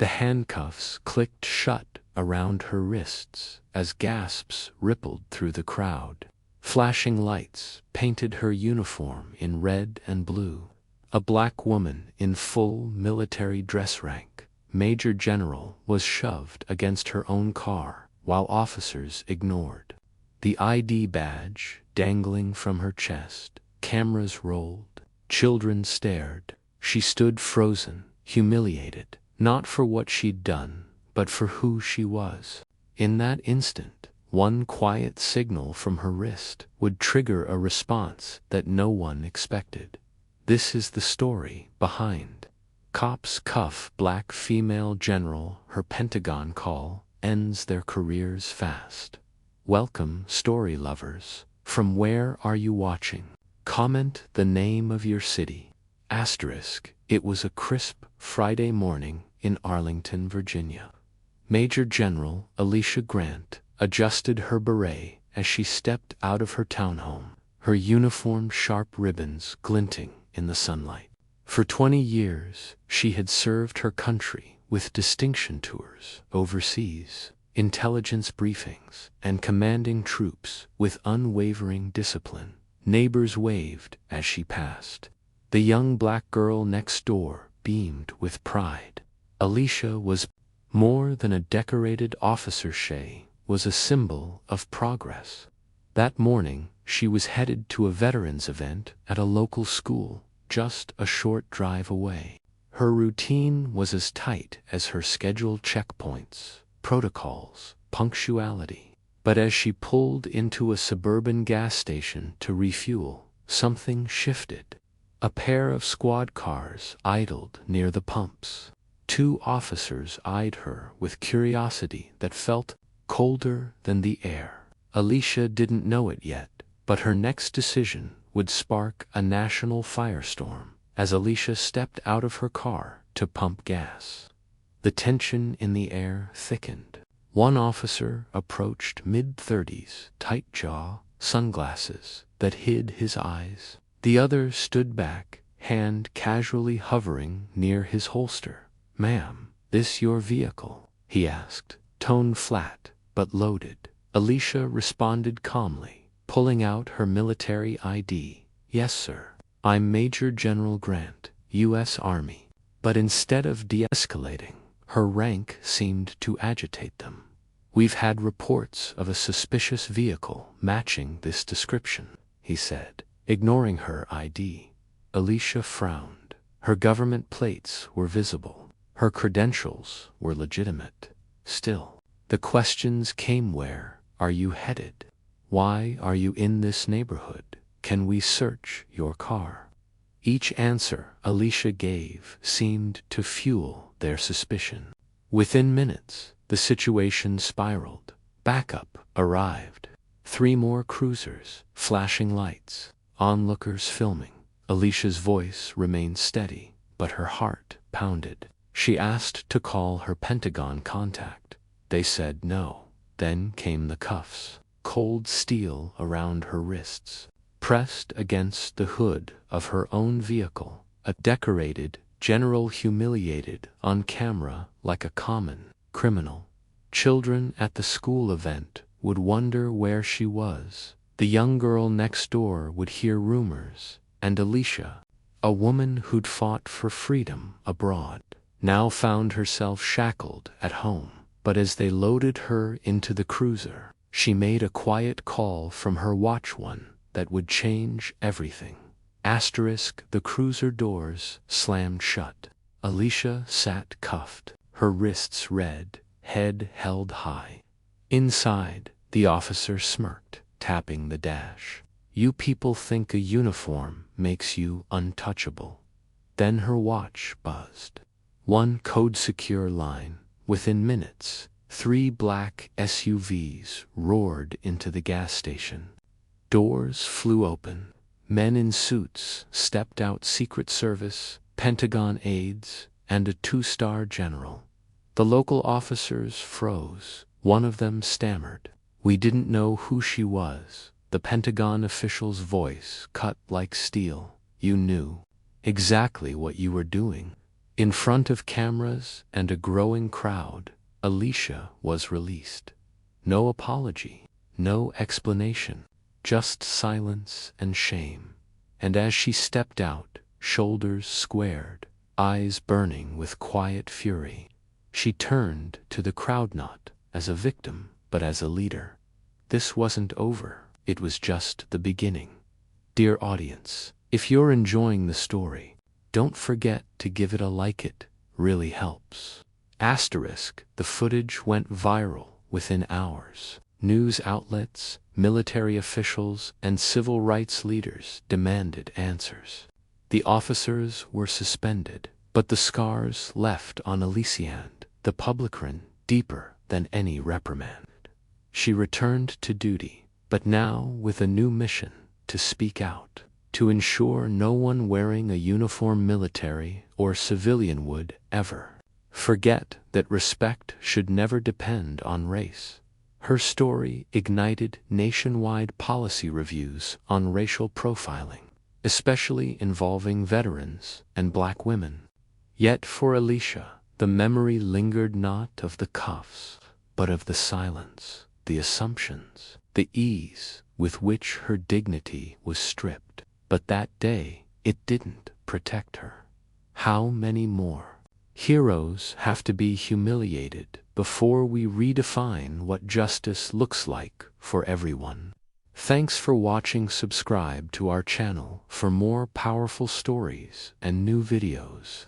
The handcuffs clicked shut around her wrists as gasps rippled through the crowd. Flashing lights painted her uniform in red and blue. A black woman in full military dress rank, Major General, was shoved against her own car, while officers ignored. The ID badge dangling from her chest, cameras rolled, children stared. She stood frozen, humiliated, not for what she'd done, but for who she was. In that instant, one quiet signal from her wrist would trigger a response that no one expected. This is the story behind. Cops cuff black female general, her Pentagon call ends their careers fast. Welcome, story lovers. From where are you watching? Comment the name of your city. It was a crisp Friday morning in Arlington, Virginia. Major General Alicia Grant adjusted her beret as she stepped out of her townhome, her uniform sharp ribbons glinting in the sunlight. For 20 years, she had served her country with distinction tours overseas, intelligence briefings, and commanding troops with unwavering discipline. Neighbors waved as she passed. The young black girl next door beamed with pride. Alicia was more than a decorated officer. She was a symbol of progress. That morning, she was headed to a veterans event at a local school, just a short drive away. Her routine was as tight as her scheduled checkpoints, protocols, punctuality. But as she pulled into a suburban gas station to refuel, something shifted. A pair of squad cars idled near the pumps. 2 officers eyed her with curiosity that felt colder than the air. Alicia didn't know it yet, but her next decision would spark a national firestorm. As Alicia stepped out of her car to pump gas, the tension in the air thickened. One officer approached, mid-30s, tight jaw, sunglasses that hid his eyes. The other stood back, hand casually hovering near his holster. "Ma'am, this your vehicle?" he asked, tone flat but loaded. Alicia responded calmly, pulling out her military ID. "Yes, sir. I'm Major General Grant, U.S. Army." But instead of de-escalating, her rank seemed to agitate them. "We've had reports of a suspicious vehicle matching this description," he said, ignoring her ID. Alicia frowned. Her government plates were visible. Her credentials were legitimate. Still, the questions came. Where are you headed? Why are you in this neighborhood? Can we search your car? Each answer Alicia gave seemed to fuel their suspicion. Within minutes, the situation spiraled. Backup arrived. 3 more cruisers, flashing lights, onlookers filming. Alicia's voice remained steady, but her heart pounded. She asked to call her Pentagon contact. They said no. Then came the cuffs, cold steel around her wrists. Pressed against the hood of her own vehicle, a decorated general humiliated on camera like a common criminal. Children at the school event would wonder where she was. The young girl next door would hear rumors, and Alicia, a woman who'd fought for freedom abroad, now found herself shackled at home. But as they loaded her into the cruiser, she made a quiet call from her watch, one that would change everything. The cruiser doors slammed shut. Alicia sat cuffed, her wrists red, head held high. Inside, the officer smirked, tapping the dash. "You people think a uniform makes you untouchable." Then her watch buzzed. One code-secure line. Within minutes, 3 black SUVs roared into the gas station. Doors flew open. Men in suits stepped out. Secret Service, Pentagon aides, and a 2-star general. The local officers froze. One of them stammered. "We didn't know who she was." The Pentagon official's voice cut like steel. "You knew exactly what you were doing." In front of cameras and a growing crowd, Alicia was released. No apology, no explanation, just silence and shame. And as she stepped out, shoulders squared, eyes burning with quiet fury, she turned to the crowd not as a victim, but as a leader. This wasn't over, it was just the beginning. Dear audience, if you're enjoying the story, don't forget to give it a like, it really helps. Asterisk, the footage went viral within hours. News outlets, military officials, and civil rights leaders demanded answers. The officers were suspended, but the scars left on Alicia, the public, ran deeper than any reprimand. She returned to duty, but now with a new mission: to speak out, to ensure no one wearing a uniform, military or civilian, would ever forget that respect should never depend on race. Her story ignited nationwide policy reviews on racial profiling, especially involving veterans and Black women. Yet for Alicia, the memory lingered not of the cuffs, but of the silence, the assumptions, the ease with which her dignity was stripped. But that day, it didn't protect her. How many more heroes have to be humiliated before we redefine what justice looks like for everyone? Thanks for watching. Subscribe to our channel for more powerful stories and new videos.